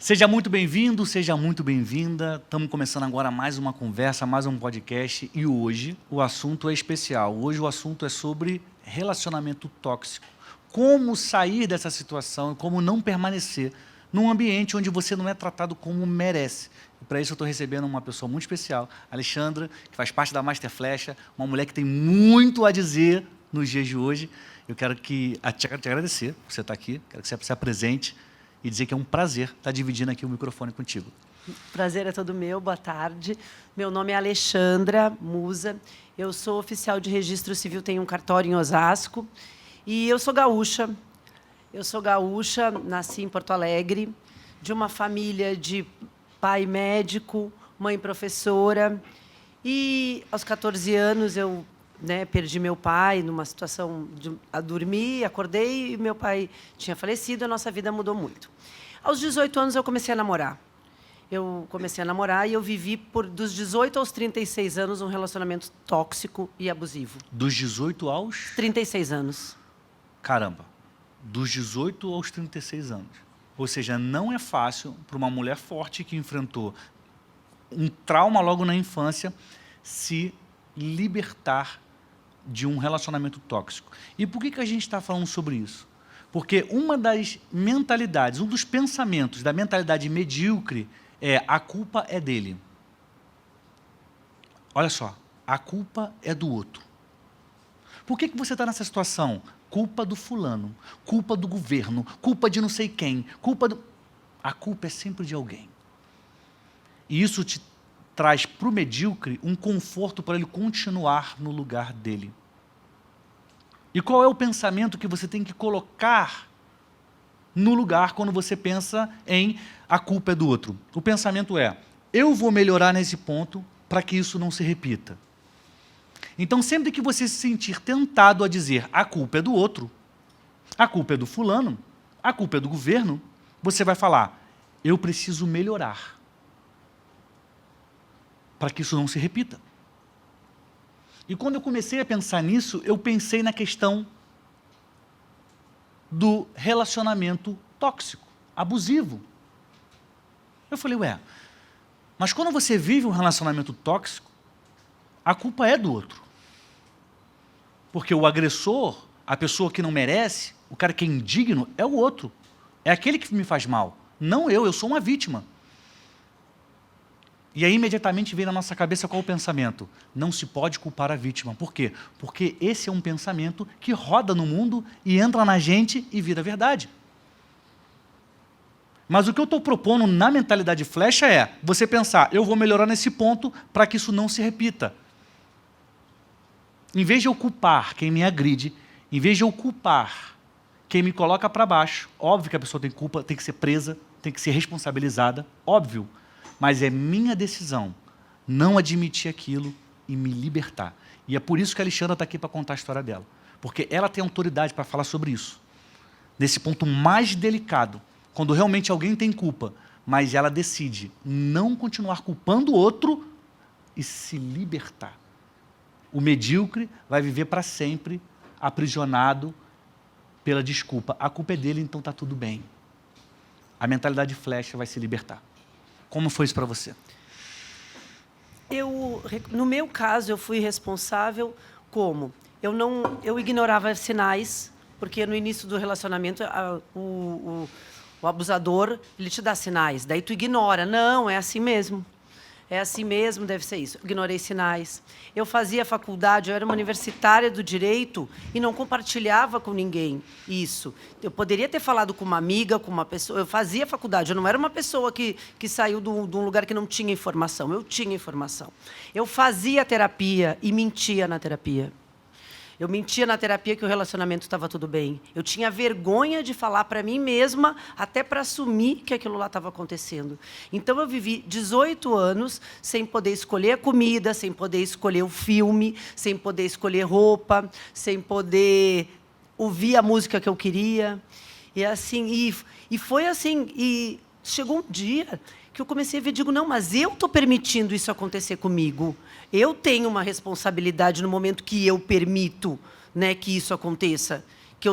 Seja muito bem-vindo, seja muito bem-vinda. Estamos começando agora mais uma conversa, mais um podcast. E hoje o assunto é especial. Hoje o assunto é sobre relacionamento tóxico. Como sair dessa situação, como não permanecer num ambiente onde você não é tratado como merece. E para isso eu estou recebendo uma pessoa muito especial, Alexandra, que faz parte da Master Flecha, uma mulher que tem muito a dizer nos dias de hoje. Eu quero te agradecer por você estar aqui, quero que você se apresente e dizer que é um prazer estar dividindo aqui o microfone contigo. Prazer é todo meu, boa tarde. Meu nome é Alexandra Musa, eu sou oficial de registro civil, tenho um cartório em Osasco, e eu sou gaúcha. Eu sou gaúcha, nasci em Porto Alegre, de uma família de pai médico, mãe professora, e aos 14 anos eu perdi meu pai numa situação a dormir, acordei e meu pai tinha falecido, a nossa vida mudou muito. Aos 18 anos eu comecei a namorar. E eu vivi dos 18 aos 36 anos um relacionamento tóxico e abusivo. Dos 18 aos? 36 anos. Caramba, dos 18 aos 36 anos. Ou seja, não é fácil para uma mulher forte que enfrentou um trauma logo na infância se libertar de um relacionamento tóxico. E por que a gente está falando sobre isso? Porque uma das mentalidades, um dos pensamentos da mentalidade medíocre é a culpa é dele. Olha só, a culpa é do outro. Por que você está nessa situação? Culpa do fulano, culpa do governo, culpa de não sei quem, A culpa é sempre de alguém. E isso te traz para o medíocre um conforto para ele continuar no lugar dele. E qual é o pensamento que você tem que colocar no lugar quando você pensa em a culpa é do outro? O pensamento é, eu vou melhorar nesse ponto para que isso não se repita. Então, sempre que você se sentir tentado a dizer a culpa é do outro, a culpa é do fulano, a culpa é do governo, você vai falar, eu preciso melhorar para que isso não se repita. E quando eu comecei a pensar nisso, eu pensei na questão do relacionamento tóxico, abusivo. Eu falei, mas quando você vive um relacionamento tóxico, a culpa é do outro. Porque o agressor, a pessoa que não merece, o cara que é indigno, é o outro. É aquele que me faz mal, não eu sou uma vítima. E aí, imediatamente, vem na nossa cabeça qual o pensamento? Não se pode culpar a vítima. Por quê? Porque esse é um pensamento que roda no mundo e entra na gente e vira verdade. Mas o que eu estou propondo na mentalidade flecha é você pensar, eu vou melhorar nesse ponto para que isso não se repita. Em vez de eu culpar quem me agride, em vez de eu culpar quem me coloca para baixo, óbvio que a pessoa tem culpa, tem que ser presa, tem que ser responsabilizada, óbvio. Mas é minha decisão não admitir aquilo e me libertar. E é por isso que a Alexandra está aqui para contar a história dela. Porque ela tem autoridade para falar sobre isso. Nesse ponto mais delicado, quando realmente alguém tem culpa, mas ela decide não continuar culpando o outro e se libertar. O medíocre vai viver para sempre aprisionado pela desculpa. A culpa é dele, então está tudo bem. A mentalidade flecha vai se libertar. Como foi isso para você? No meu caso, eu fui responsável como? Eu ignorava sinais, porque no início do relacionamento, o abusador, ele te dá sinais, daí tu ignora. Não, é assim mesmo. É assim mesmo, deve ser isso. Ignorei sinais. Eu fazia faculdade, eu era uma universitária do direito e não compartilhava com ninguém isso. Eu poderia ter falado com uma amiga, com uma pessoa. Eu fazia faculdade, eu não era uma pessoa que saiu de um lugar que não tinha informação. Eu tinha informação. Eu fazia terapia e mentia na terapia. Eu mentia na terapia que o relacionamento estava tudo bem. Eu tinha vergonha de falar para mim mesma, até para assumir que aquilo lá estava acontecendo. Então, eu vivi 18 anos sem poder escolher a comida, sem poder escolher o filme, sem poder escolher roupa, sem poder ouvir a música que eu queria. E foi assim. E chegou um dia que eu comecei a ver, digo, não, mas eu estou permitindo isso acontecer comigo. Eu tenho uma responsabilidade no momento que eu permito, que isso aconteça. Que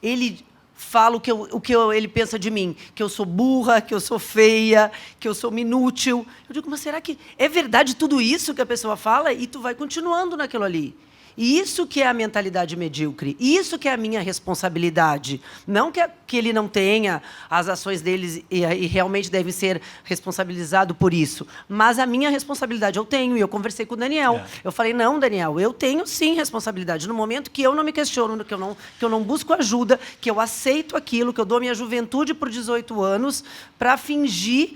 ele falo o que ele pensa de mim, que eu sou burra, que eu sou feia, que eu sou inútil. Eu digo, mas será que é verdade tudo isso que a pessoa fala? E tu vai continuando naquilo ali. E isso que é a mentalidade medíocre, isso que é a minha responsabilidade. Não que ele não tenha as ações deles e realmente deve ser responsabilizado por isso, mas a minha responsabilidade eu tenho, e eu conversei com o Daniel. Eu falei, não, Daniel, eu tenho sim responsabilidade. No momento que eu não me questiono, que eu não busco ajuda, que eu aceito aquilo, que eu dou minha juventude por 18 anos para fingir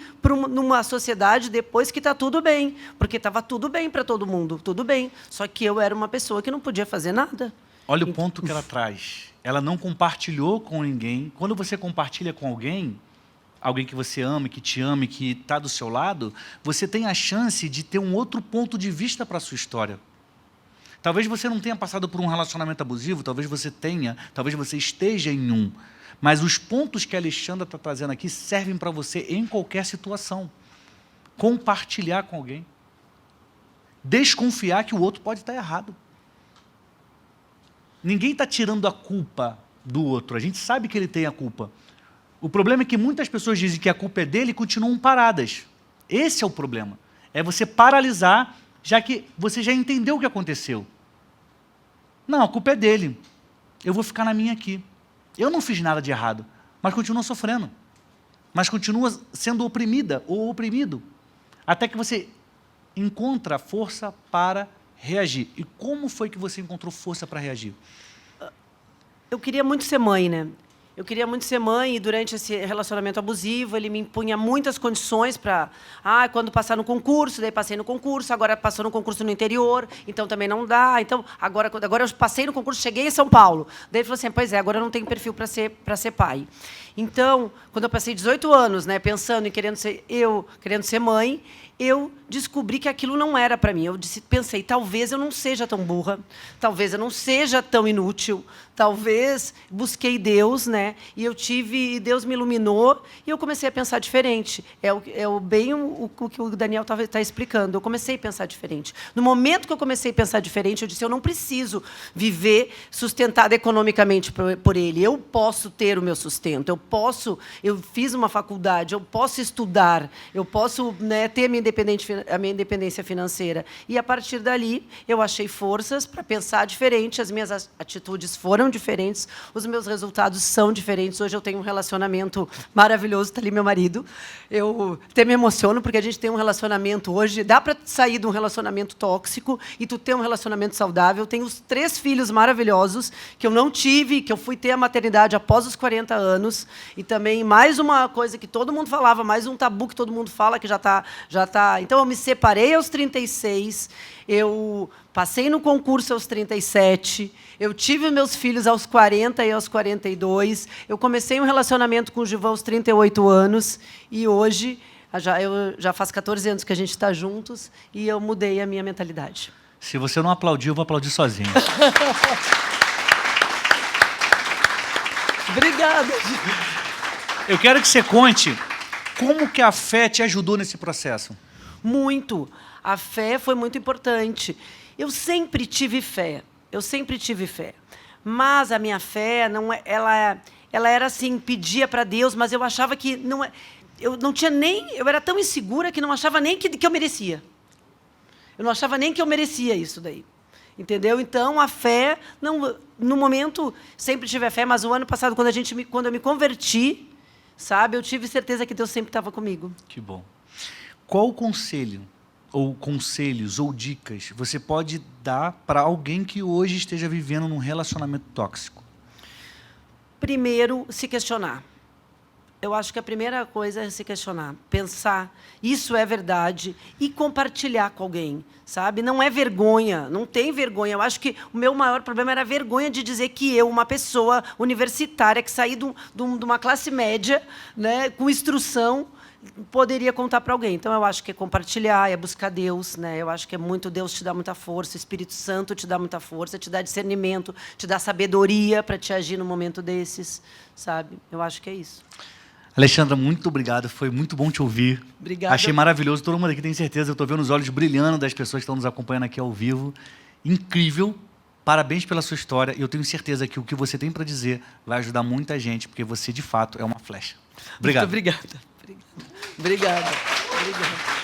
numa sociedade depois que está tudo bem, porque estava tudo bem para todo mundo, tudo bem. Só que eu era uma pessoa que não podia fazer nada. Olha o ponto que ela traz. Ela não compartilhou com ninguém. Quando você compartilha com alguém que você ama, que está do seu lado, você tem a chance de ter um outro ponto de vista para a sua história. Talvez você não tenha passado por um relacionamento abusivo, talvez você tenha, talvez você esteja em um. Mas os pontos que a Alexandra está trazendo aqui servem para você em qualquer situação. Compartilhar com alguém. Desconfiar que o outro pode estar errado. Ninguém está tirando a culpa do outro. A gente sabe que ele tem a culpa. O problema é que muitas pessoas dizem que a culpa é dele e continuam paradas. Esse é o problema. É você paralisar, já que você já entendeu o que aconteceu. Não, a culpa é dele. Eu vou ficar na minha aqui. Eu não fiz nada de errado, mas continuo sofrendo. Mas continua sendo oprimida ou oprimido. Até que você encontra força para reagir. E como foi que você encontrou força para reagir? Eu queria muito ser mãe, né? Eu queria muito ser mãe e durante esse relacionamento abusivo ele me impunha muitas condições para... quando passar no concurso, daí passei no concurso, agora passou no concurso no interior, então também não dá. Então, agora eu passei no concurso, cheguei em São Paulo. Daí ele falou assim, pois é, agora eu não tenho perfil para ser pai. Então, quando eu passei 18 anos, né, pensando em querendo ser mãe, eu descobri que aquilo não era para mim. Eu pensei, talvez eu não seja tão burra, talvez eu não seja tão inútil, talvez busquei Deus, né? E Deus me iluminou e eu comecei a pensar diferente. Bem o que o Daniel está explicando. Eu comecei a pensar diferente. No momento que eu comecei a pensar diferente, eu disse, eu não preciso viver sustentada economicamente por ele. Eu posso ter o meu sustento, eu fiz uma faculdade, eu posso estudar, eu posso, né, ter a minha independência financeira. E, a partir dali, eu achei forças para pensar diferente, as minhas atitudes foram diferentes, os meus resultados são diferentes. Hoje eu tenho um relacionamento maravilhoso, está ali meu marido. Eu até me emociono, porque a gente tem um relacionamento hoje, dá para sair de um relacionamento tóxico e tu ter um relacionamento saudável. Eu tenho os 3 filhos maravilhosos, que eu não tive, que eu fui ter a maternidade após os 40 anos, e também mais uma coisa que todo mundo falava, mais um tabu que todo mundo fala, que já está. Então, eu me separei aos 36, eu passei no concurso aos 37, eu tive meus filhos aos 40 e aos 42, eu comecei um relacionamento com o Gilvão aos 38 anos, e hoje, já faz 14 anos que a gente está juntos, e eu mudei a minha mentalidade. Se você não aplaudiu, eu vou aplaudir sozinho. Obrigada. Eu quero que você conte como que a fé te ajudou nesse processo. Muito. A fé foi muito importante. Eu sempre tive fé. Mas a minha fé, ela era assim, pedia para Deus, mas eu achava que eu não tinha nem... Eu era tão insegura que não achava nem que eu merecia. Eu não achava nem que eu merecia isso daí. Entendeu? Então, a fé, no momento, sempre tive a fé, mas o ano passado, quando eu me converti, sabe, eu tive certeza que Deus sempre estava comigo. Que bom. Qual conselho, ou conselhos, ou dicas você pode dar para alguém que hoje esteja vivendo num relacionamento tóxico? Primeiro, se questionar. Eu acho que a primeira coisa é se questionar, pensar, isso é verdade, e compartilhar com alguém, sabe? Não é vergonha, não tem vergonha. Eu acho que o meu maior problema era a vergonha de dizer que eu, uma pessoa universitária, que saí de uma classe média, né, com instrução, poderia contar para alguém. Então, eu acho que é compartilhar, é buscar Deus, né? Eu acho que é muito, Deus te dá muita força, o Espírito Santo te dá muita força, te dá discernimento, te dá sabedoria para te agir no momento desses, sabe? Eu acho que é isso. Alexandra, muito obrigado, foi muito bom te ouvir. Obrigada. Achei maravilhoso, todo mundo aqui tem certeza, eu estou vendo os olhos brilhando das pessoas que estão nos acompanhando aqui ao vivo. Incrível, Parabéns pela sua história. E eu tenho certeza que o que você tem para dizer vai ajudar muita gente, porque você, de fato, é uma flecha. Obrigado. Muito obrigada. Obrigada. Obrigada.